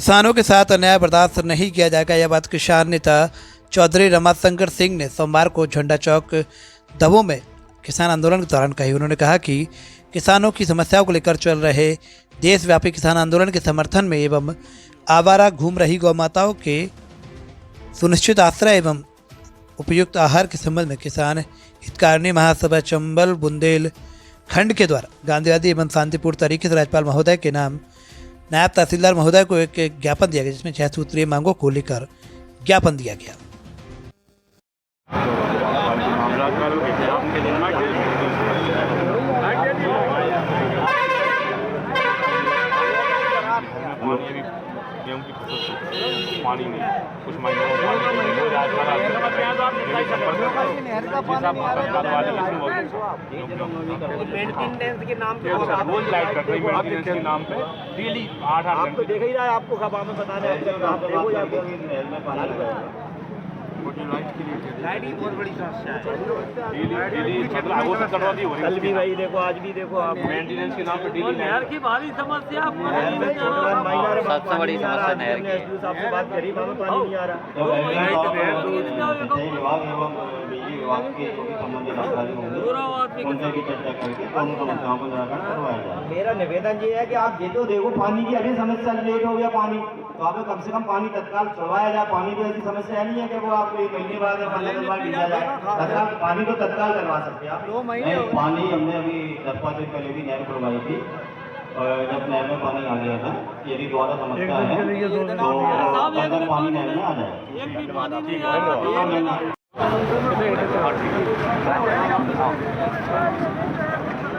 किसानों के साथ अन्याय बर्दाश्त नहीं किया जाएगा, यह बात किसान नेता चौधरी रमाशंकर सिंह ने सोमवार को झंडा चौक दबों में किसान आंदोलन के दौरान कही। उन्होंने कहा कि किसानों की समस्याओं को लेकर चल रहे देशव्यापी किसान आंदोलन के समर्थन में एवं आवारा घूम रही गौ माताओं के सुनिश्चित आश्रय एवं उपयुक्त आहार के संबंध में किसान हितकारिणी महासभा चंबल बुंदेल खंड के द्वारा गांधीवादी एवं शांतिपूर्ण तरीके से राज्यपाल महोदय के नाम नायब तहसीलदार महोदय को एक ज्ञापन दिया गया, जिसमें 6 सूत्रीय मांगों को लेकर ज्ञापन दिया गया। गेहूं की फसल पानी नहीं, कुछ महीनों में पानी नहीं, मेंटेनेंस के नाम पे रोज लाइट कट रही, मेंटेनेंस के नाम पे डेली 8-8 आप तो देख ही रहा है, आपको सभा में बताने आप देखो जाके लाइट की बहुत बड़ी समस्या है। कल भी वही देखो, आज भी देखो आप मेंटेनेंस के नाम पे डेली नहर की भारी समस्या सबसे बड़ी समस्या नहर की। आपसे बात करी, वहाँ पानी नहीं आ रहा। बिजली विभाग के जो भी संबंधित अधिकारी होंगे उनसे भी चर्चा करके दोनों समस्याओं को निराकरण करवाया जाए। मेरा निवेदन ये है कि आप ये तो देखो, पानी की अभी समस्या लेट हो गया पानी, तो आप कम से कम पानी तत्काल छुड़वाया जाए। पानी भी ऐसी समस्या नहीं है कि वो आपको 1 महीने बाद या 15 बाद दिया जाए, तत्काल पानी तो तत्काल करवा सकते हैं आप। 2 महीने पानी हमने अभी 10-5 दिन पहले भी नहर खुलवाई थी, और जब नहर में पानी आ गया था, यदि दोबारा समस्या है तो अगर पानी नहर में आ जाए।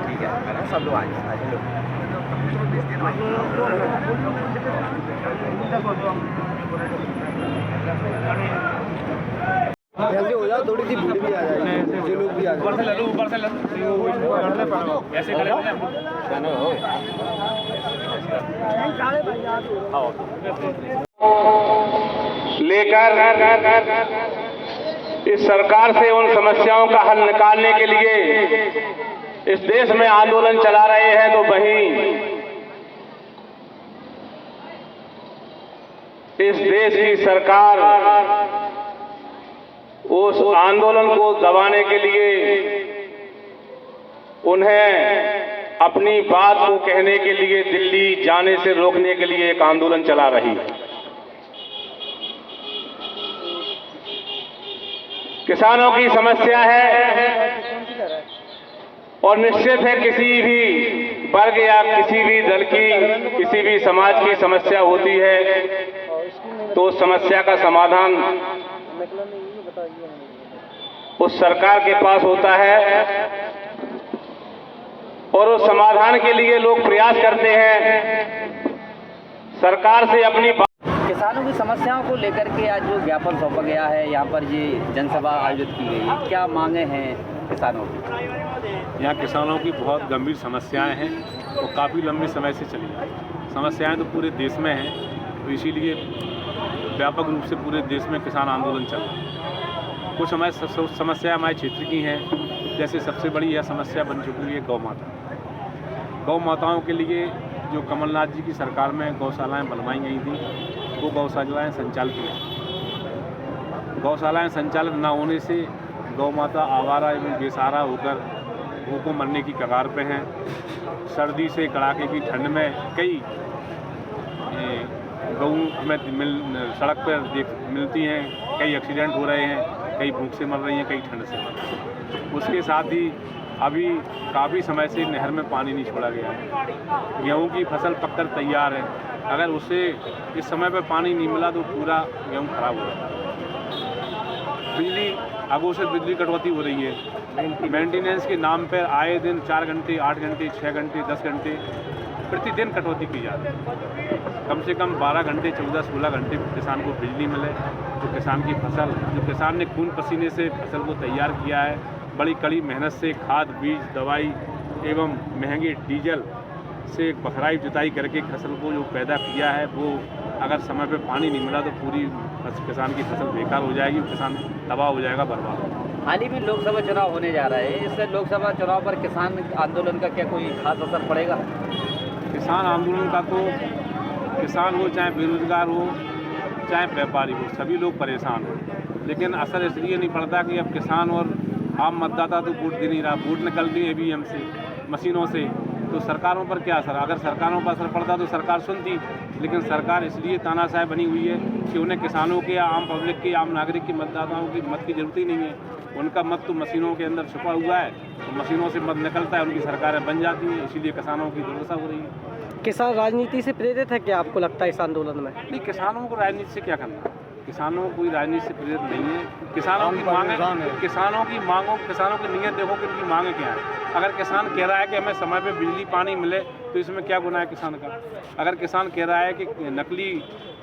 ठीक है, सब लोग आएंगे। ऐसे हो जाओ, थोड़ी सी भीड़ भी आ जाएगी, ये लोग भी आ जाएंगे। ऊपर से ले ऐसे करेंगे लेकर इस सरकार से उन समस्याओं का हल निकालने के लिए इस देश में आंदोलन चला रहे हैं, तो वहीं इस देश की सरकार उस आंदोलन को दबाने के लिए उन्हें अपनी बात को कहने के लिए दिल्ली जाने से रोकने के लिए एक आंदोलन चला रही है। किसानों की समस्या है और निश्चित है किसी भी वर्ग या किसी भी दल की, किसी भी समाज की समस्या होती है तो उस समस्या का समाधान उस सरकार के पास होता है और उस समाधान के लिए लोग प्रयास करते हैं। सरकार से अपनी किसानों की समस्याओं को लेकर के आज जो ज्ञापन सौंपा गया है, यहाँ पर ये जनसभा आयोजित की गई है, क्या मांगे हैं किसानों की? यहाँ किसानों की बहुत गंभीर समस्याएं हैं और काफ़ी लंबे समय से चली हैं। समस्याएं तो पूरे देश में हैं, तो इसीलिए व्यापक रूप से पूरे देश में किसान आंदोलन चल रहा है। कुछ हमारे समस्या हमारे क्षेत्र की हैं, जैसे सबसे बड़ी यह समस्या बन चुकी है गौ माता। गौ माताओं के लिए जो कमलनाथ जी की सरकार में गौशालाएं बनवाई गई थी, वो गौशालाएं संचालित हैं। गौशालाएं संचालित न होने से गौ माता आवारा एवं बेसहारा होकर भूखों मरने की कगार पे हैं। सर्दी से कड़ाके की ठंड में कई गऊ हमें सड़क पर मिलती हैं, कई एक्सीडेंट हो रहे हैं, कई भूख से मर रही हैं, कई ठंड से मर रही हैं। उसके साथ ही अभी काफ़ी समय से नहर में पानी नहीं छोड़ा गया है। गेहूं की फसल पककर तैयार है, अगर उसे इस समय पर पानी नहीं मिला तो पूरा गेहूं खराब हो जाएगा। बिजली अघोषित बिजली कटौती हो रही है। मेंटेनेंस के नाम पर आए दिन 4 घंटे, 8 घंटे, 6 घंटे, 10 घंटे प्रतिदिन कटौती की जाती है। कम से कम 12 घंटे, 14-16 घंटे किसान को बिजली मिले तो किसान की फसल, जो किसान ने खून पसीने से फसल को तैयार किया है, बड़ी कड़ी मेहनत से खाद, बीज, दवाई एवं महंगे डीजल से बखराई जुताई करके फसल को जो पैदा किया है, वो अगर समय पे पानी नहीं मिला तो पूरी किसान की फसल बेकार हो जाएगी, किसान तबाह हो जाएगा, बर्बाद हो जाएगा। हाल ही में लोकसभा चुनाव होने जा रहा है, इस लोकसभा चुनाव पर किसान आंदोलन का क्या कोई खास असर पड़ेगा? किसान आंदोलन का तो किसान हो चाहे बेरोजगार हो चाहे व्यापारी हो, सभी लोग परेशान हैं। लेकिन असर इसलिए नहीं पड़ता कि अब किसान और आम मतदाता तो वोट दे नहीं रहा, वोट निकलती है ईवीएम से, मशीनों से, तो सरकारों पर क्या असर? अगर सरकारों पर असर पड़ता तो सरकार सुनती, लेकिन सरकार इसलिए तानाशाह बनी हुई है कि उन्हें किसानों के, आम पब्लिक के, आम नागरिक के, मतदाताओं की मत की जरूरत ही नहीं है। उनका मत तो मशीनों के अंदर छुपा हुआ है, तो मशीनों से मत निकलता है, उनकी सरकारें बन जाती हैं, इसीलिए किसानों की दुर्दशा हो रही है। किसान राजनीति से प्रेरित है क्या आपको लगता है इस आंदोलन में? नहीं, किसानों को राजनीति से क्या करना, किसानों को कोई राजनीति से प्रेरित नहीं है। किसानों की मांगें, किसानों की नीयत देखो कि उनकी मांगें क्या है। अगर किसान कह रहा है कि हमें समय पे बिजली पानी मिले तो इसमें क्या गुनाह है किसान का? अगर किसान कह रहा है कि नकली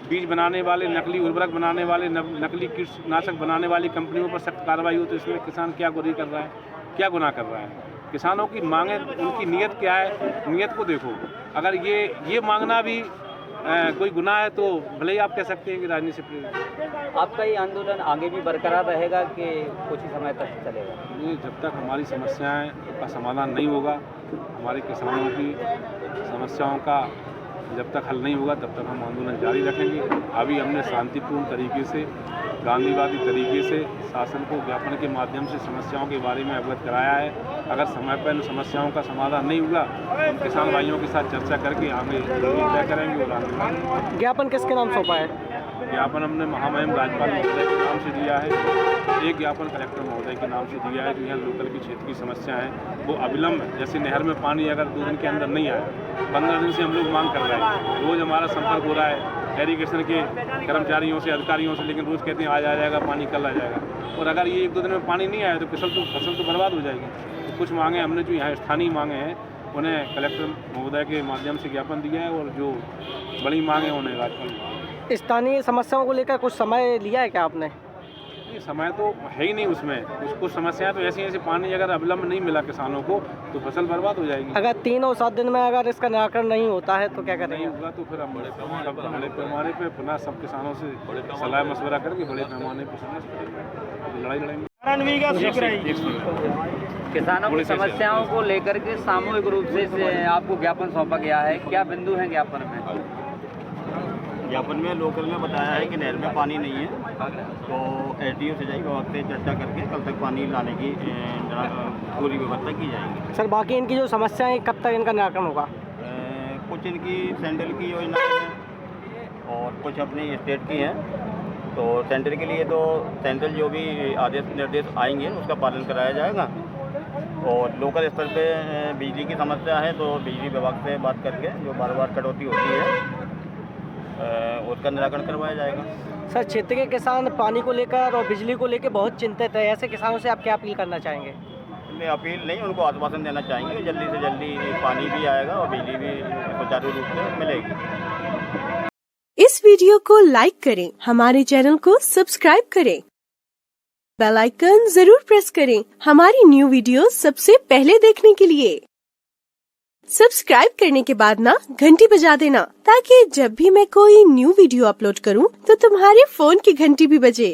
बीज बनाने वाले, नकली उर्वरक बनाने वाले, नकली कीटनाशक बनाने वाली कंपनियों पर सख्त कार्रवाई हो, तो इसमें किसान क्या बुराई कर रहा है, क्या गुनाह कर रहा है? किसानों की मांगें, उनकी नीयत क्या है, नीयत को देखो। अगर ये मांगना भी कोई गुनाह है तो भले ही आप कह सकते हैं कि राजनीति से प्रेरित। आपका ये आंदोलन आगे भी बरकरार रहेगा कि कुछ ही समय तक चलेगा? नहीं, जब तक हमारी समस्याएं का समाधान नहीं होगा, हमारे किसानों की समस्याओं का जब तक हल नहीं होगा, तब तक हम आंदोलन जारी रखेंगे। अभी हमने शांतिपूर्ण तरीके से, गांधीवादी तरीके से शासन को ज्ञापन के माध्यम से समस्याओं के बारे में अवगत कराया है। अगर समय पर इन समस्याओं का समाधान नहीं हुआ तो हम किसान भाइयों के साथ चर्चा करके आगे तय करेंगे और आगे। ज्ञापन किसके नाम सौंपा है? ज्ञापन हमने महामहिम राज्यपाल महोदय के नाम से दिया है, एक ज्ञापन कलेक्टर महोदय के नाम से दिया है। जो यहाँ लोकल की क्षेत्र की समस्या है वो अविलंब, जैसे नहर में पानी अगर 2 दिन के अंदर नहीं आया, 15 दिन से हम लोग मांग कर रहे हैं, रोज़ हमारा संपर्क हो रहा है एरीगेशन के कर्मचारियों से, अधिकारियों से, लेकिन रोज़ कहते हैं आज आ जाएगा पानी, कल आ जाएगा। और अगर ये 1-2 दिन में पानी नहीं आया तो फसल तो बर्बाद हो जाएगी। तो कुछ मांगे हमने जो यहाँ स्थानीय मांगे हैं उन्हें कलेक्टर महोदय के माध्यम से ज्ञापन दिया है, और जो बड़ी मांगे हैं उन्हें राज्यपाल। स्थानीय समस्याओं को लेकर कुछ समय लिया है क्या आपने? ये समय तो है ही नहीं उसमें, कुछ समस्याएं तो ऐसी पानी अगर अविलंब नहीं मिला किसानों को तो फसल बर्बाद हो जाएगी। अगर 3 और 7 दिन में अगर इसका निराकरण नहीं होता है तो क्या करेंगे? नहीं होगा तो फिर हम बड़े पैमाने पे पुनः सब किसानों से सलाह मशवरा करके बड़े पैमाने पर लड़ाई लड़ेंगे। किसानों की समस्याओं को लेकर के सामूहिक रूप से आपको ज्ञापन सौंपा गया है, क्या बिंदु हैं ज्ञापन में? ज्ञापन में लोकल में बताया है कि नहर में पानी नहीं है, तो SDO से जाएगी वहाँ से चर्चा करके कल तक पानी लाने की पूरी व्यवस्था की जाएगी। सर, बाकी इनकी जो समस्याएं कब तक इनका निराकरण होगा? कुछ इनकी सेंट्रल की योजना है और कुछ अपनी स्टेट की हैं। तो सेंटर के लिए तो सेंट्रल जो भी आदेश निर्देश आएंगे उसका पालन कराया जाएगा, और लोकल स्तर पे बिजली की समस्या है तो बिजली विभाग से बात करके जो बार कटौती होती है उसका निराकरण करवाया जाएगा। सर, क्षेत्र के किसान पानी को लेकर और बिजली को लेकर बहुत चिंतित है, ऐसे किसानों से आप क्या अपील करना चाहेंगे? मैं अपील नहीं, उनको आश्वासन देना चाहेंगे कि जल्दी से जल्दी पानी भी आएगा और बिजली भी सुचारू रूप से मिलेगी। इस वीडियो को लाइक करें, हमारे चैनल को सब्सक्राइब करें, बेल आइकन जरूर प्रेस करें हमारी न्यू वीडियो सबसे पहले देखने के लिए। सब्सक्राइब करने के बाद ना घंटी बजा देना, ताकि जब भी मैं कोई न्यू वीडियो अपलोड करूं तो तुम्हारे फोन की घंटी भी बजे।